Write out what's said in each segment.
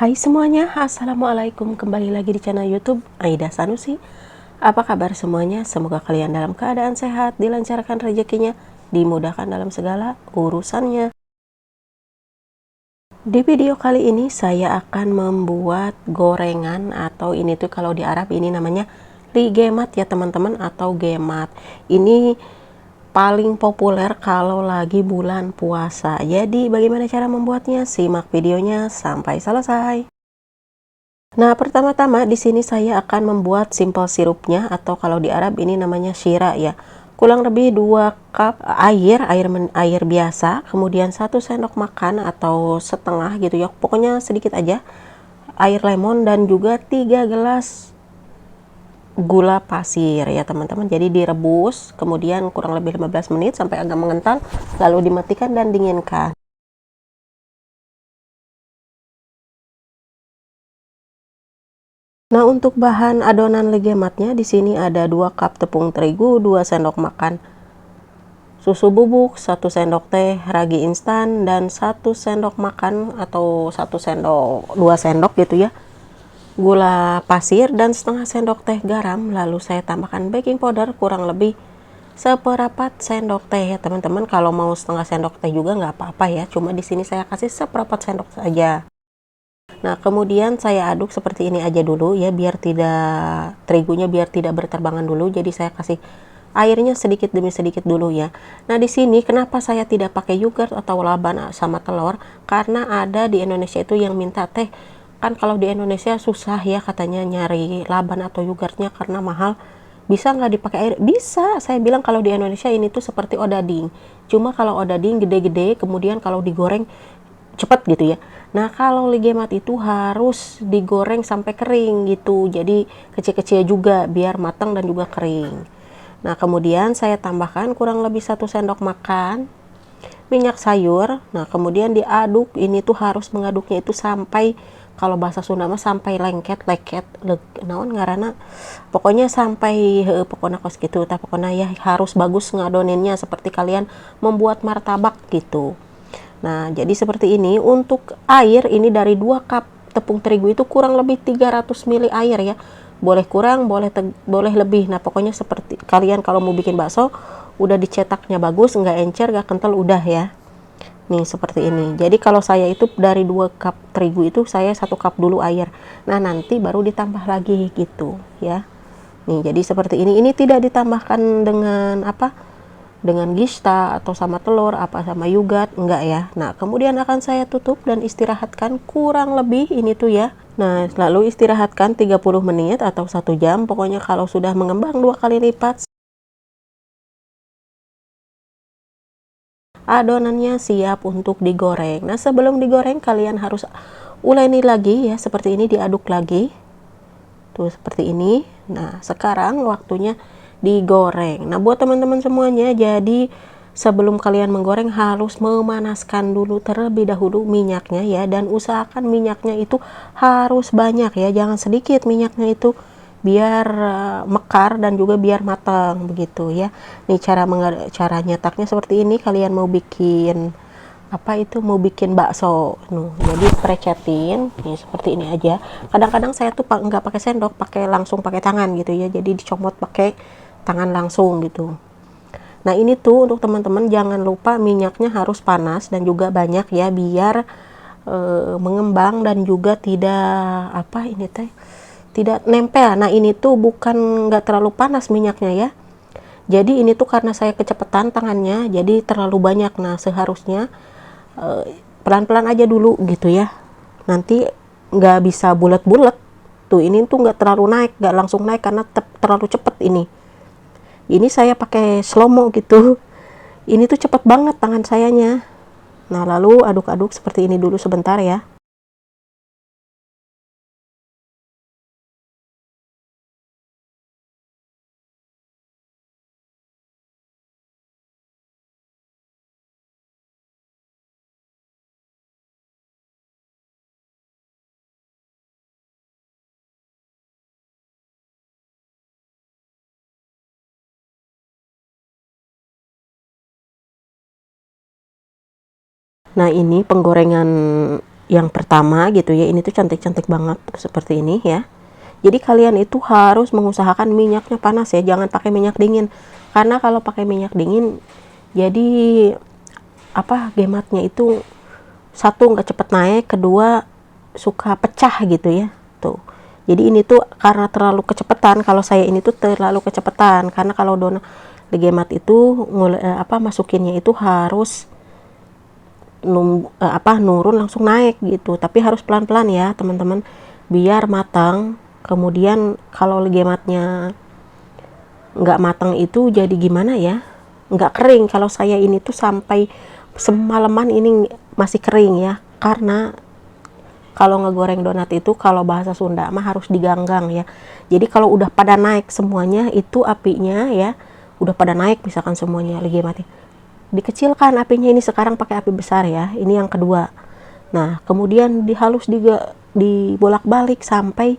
Hai semuanya, assalamualaikum. Kembali lagi di channel YouTube Aida Sanusi. Apa kabar semuanya? Semoga kalian dalam keadaan sehat, dilancarkan rezekinya, dimudahkan dalam segala urusannya. Di video kali ini saya akan membuat gorengan, atau ini tuh kalau di Arab ini namanya ligemat ya teman-teman, atau gemat. Ini paling populer kalau lagi bulan puasa. Jadi bagaimana cara membuatnya? Simak videonya sampai selesai. Nah, pertama-tama di sini saya akan membuat simple sirupnya, atau kalau di Arab ini namanya syira ya. Kurang lebih 2 cup air biasa, kemudian 1 sendok makan atau setengah gitu ya. Pokoknya sedikit aja. Air lemon dan juga 3 gelas gula pasir ya, teman-teman. Jadi direbus, kemudian kurang lebih 15 menit sampai agak mengental, lalu dimatikan dan dinginkan. Nah, untuk bahan adonan legematnya di sini ada 2 cup tepung terigu, 2 sendok makan susu bubuk, 1 sendok teh ragi instan, dan 1 sendok makan atau 1 sendok 2 sendok gitu ya, gula pasir, dan setengah sendok teh garam. Lalu saya tambahkan baking powder kurang lebih seperempat sendok teh ya teman-teman. Kalau mau setengah sendok teh juga nggak apa-apa ya, cuma di sini saya kasih seperempat sendok saja. Nah, kemudian saya aduk seperti ini aja dulu ya, biar tidak terigunya biar tidak berterbangan dulu. Jadi saya kasih airnya sedikit demi sedikit dulu ya. Nah, di sini kenapa saya tidak pakai yogurt atau laban sama telur? Karena ada di Indonesia itu yang minta teh. Kan kalau di Indonesia susah ya katanya nyari laban atau yogurtnya karena mahal. Bisa nggak dipakai air? Bisa. Saya bilang kalau di Indonesia ini tuh seperti odading. Cuma kalau odading gede-gede, kemudian kalau digoreng cepat gitu ya. Nah, kalau ligemat itu harus digoreng sampai kering gitu. Jadi kecil-kecil juga biar matang dan juga kering. Nah, kemudian saya tambahkan kurang lebih 1 sendok makan minyak sayur. Nah, kemudian diaduk. Ini tuh harus mengaduknya itu sampai, kalau bahasa Sunda mah sampai lengket naon ngaranna, pokoknya sampai pokoknya kos gitu. Tapi pokoknya ya harus bagus ngadoninnya seperti kalian membuat martabak gitu. Nah, jadi seperti ini. Untuk air ini dari 2 cup tepung terigu itu kurang lebih 300 ml air ya. Boleh kurang, boleh lebih. Nah, pokoknya seperti kalian kalau mau bikin bakso, udah dicetaknya bagus, nggak encer, nggak kental, udah ya. Nih, seperti ini. Jadi kalau saya itu dari 2 cup terigu itu saya 1 cup dulu air. Nah, nanti baru ditambah lagi gitu ya. Nih, jadi seperti ini. Ini tidak ditambahkan dengan apa? Dengan gista atau sama telur, apa sama yogurt, enggak ya. Nah, kemudian akan saya tutup dan istirahatkan kurang lebih ini tuh ya. Nah, lalu istirahatkan 30 menit atau 1 jam. Pokoknya kalau sudah mengembang 2 kali lipat, adonannya siap untuk digoreng. Nah, sebelum digoreng kalian harus uleni lagi ya, seperti ini, diaduk lagi. Tuh seperti ini. Nah, sekarang waktunya digoreng. Nah, buat teman-teman semuanya, jadi sebelum kalian menggoreng harus memanaskan dulu terlebih dahulu minyaknya ya, dan usahakan minyaknya itu harus banyak ya, jangan sedikit minyaknya itu, biar mekar dan juga biar matang begitu ya. Nih cara nyetaknya seperti ini. Kalian mau bikin apa itu, mau bikin bakso jadi precetin nih seperti ini aja. Kadang-kadang saya tuh nggak pakai sendok, langsung pakai tangan gitu ya, jadi dicomot pakai tangan langsung gitu. Nah, ini tuh untuk teman-teman jangan lupa minyaknya harus panas dan juga banyak ya, biar mengembang dan juga tidak apa ini teh, tidak nempel. Nah, ini tuh bukan nggak terlalu panas minyaknya ya, jadi ini tuh karena saya kecepatan tangannya jadi terlalu banyak. Nah, seharusnya pelan-pelan aja dulu gitu ya, nanti nggak bisa bulat-bulat. Tuh ini tuh nggak terlalu naik, nggak langsung naik karena terlalu cepet. Ini saya pakai slow mo gitu, ini tuh cepet banget tangan sayanya. Nah, lalu aduk-aduk seperti ini dulu sebentar ya. Nah, ini penggorengan yang pertama gitu ya, ini tuh cantik-cantik banget seperti ini ya. Jadi kalian itu harus mengusahakan minyaknya panas ya, jangan pakai minyak dingin. Karena kalau pakai minyak dingin, jadi apa, gematnya itu satu nggak cepet naik, kedua suka pecah gitu ya. Tuh. Jadi ini tuh karena terlalu kecepatan, kalau saya ini tuh terlalu kecepatan, karena kalau donat legemat itu masukinnya itu harus nurun langsung naik gitu, tapi harus pelan-pelan ya teman-teman biar matang. Kemudian kalau legematnya nggak matang itu jadi gimana ya, nggak kering. Kalau saya ini tuh sampai semalaman ini masih kering ya, karena kalau ngegoreng donat itu kalau bahasa Sunda mah harus diganggang ya. Jadi kalau udah pada naik semuanya itu apinya ya, udah pada naik misalkan semuanya legematnya, dikecilkan apinya. Ini sekarang pakai api besar ya, ini yang kedua. Nah kemudian dibolak-balik sampai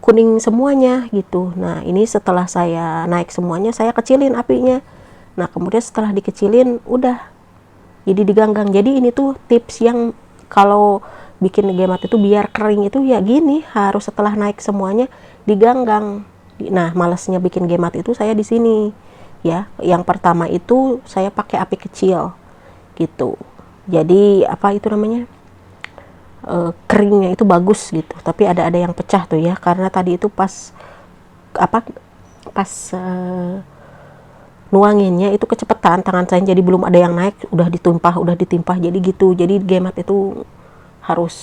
kuning semuanya gitu. Nah ini setelah saya naik semuanya, saya kecilin apinya. Nah kemudian setelah dikecilin udah jadi diganggang. Jadi ini tuh tips yang kalau bikin gemat itu biar kering itu ya gini, harus setelah naik semuanya diganggang. Nah malesnya bikin gemat itu saya di sini ya. Yang pertama itu saya pakai api kecil gitu, jadi apa itu namanya, keringnya itu bagus gitu. Tapi ada yang pecah tuh ya, karena tadi itu pas nuanginnya itu kecepatan tangan saya, jadi belum ada yang naik udah ditimpah jadi gitu. Jadi gemat itu harus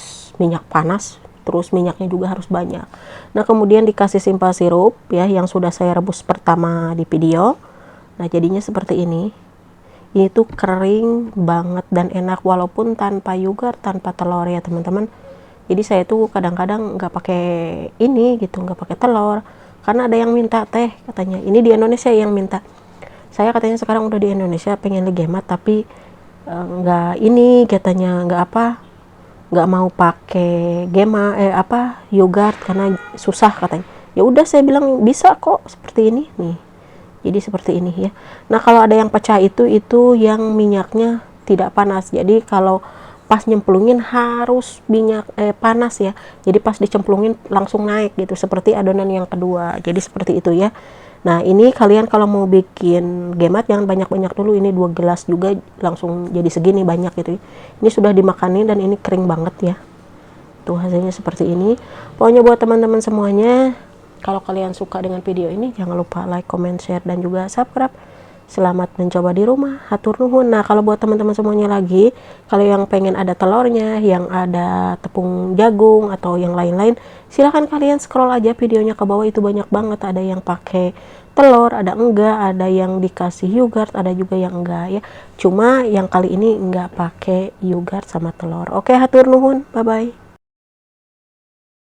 minyak panas, terus minyaknya juga harus banyak. Nah kemudian dikasih simple sirup ya, yang sudah saya rebus pertama di video. Nah jadinya seperti ini tuh kering banget dan enak, walaupun tanpa yogurt, tanpa telur ya teman-teman. Jadi saya tuh kadang-kadang nggak pakai ini gitu, nggak pakai telur, karena ada yang minta teh katanya, ini di Indonesia yang minta. Saya katanya sekarang udah di Indonesia pengen legemat, tapi nggak ini katanya, nggak mau pakai yogurt karena susah katanya. Ya udah saya bilang bisa kok seperti ini nih. Jadi seperti ini ya. Nah kalau ada yang pecah itu yang minyaknya tidak panas. Jadi kalau pas nyemplungin harus minyak panas ya. Jadi pas dicemplungin langsung naik gitu, seperti adonan yang kedua. Jadi seperti itu ya. Nah ini kalian kalau mau bikin gemat jangan banyak-banyak dulu. Ini 2 gelas juga langsung jadi segini banyak gitu ya. Ini sudah dimakanin dan ini kering banget ya. Tuh hasilnya seperti ini. Pokoknya buat teman-teman semuanya, kalau kalian suka dengan video ini, jangan lupa like, comment, share, dan juga subscribe. Selamat mencoba di rumah. Hatur nuhun. Nah, kalau buat teman-teman semuanya lagi, kalau yang pengen ada telurnya, yang ada tepung jagung, atau yang lain-lain, silahkan kalian scroll aja videonya ke bawah, itu banyak banget. Ada yang pakai telur, ada enggak, ada yang dikasih yogurt, ada juga yang enggak ya. Cuma yang kali ini enggak pakai yogurt sama telur. Oke, hatur nuhun. Bye-bye.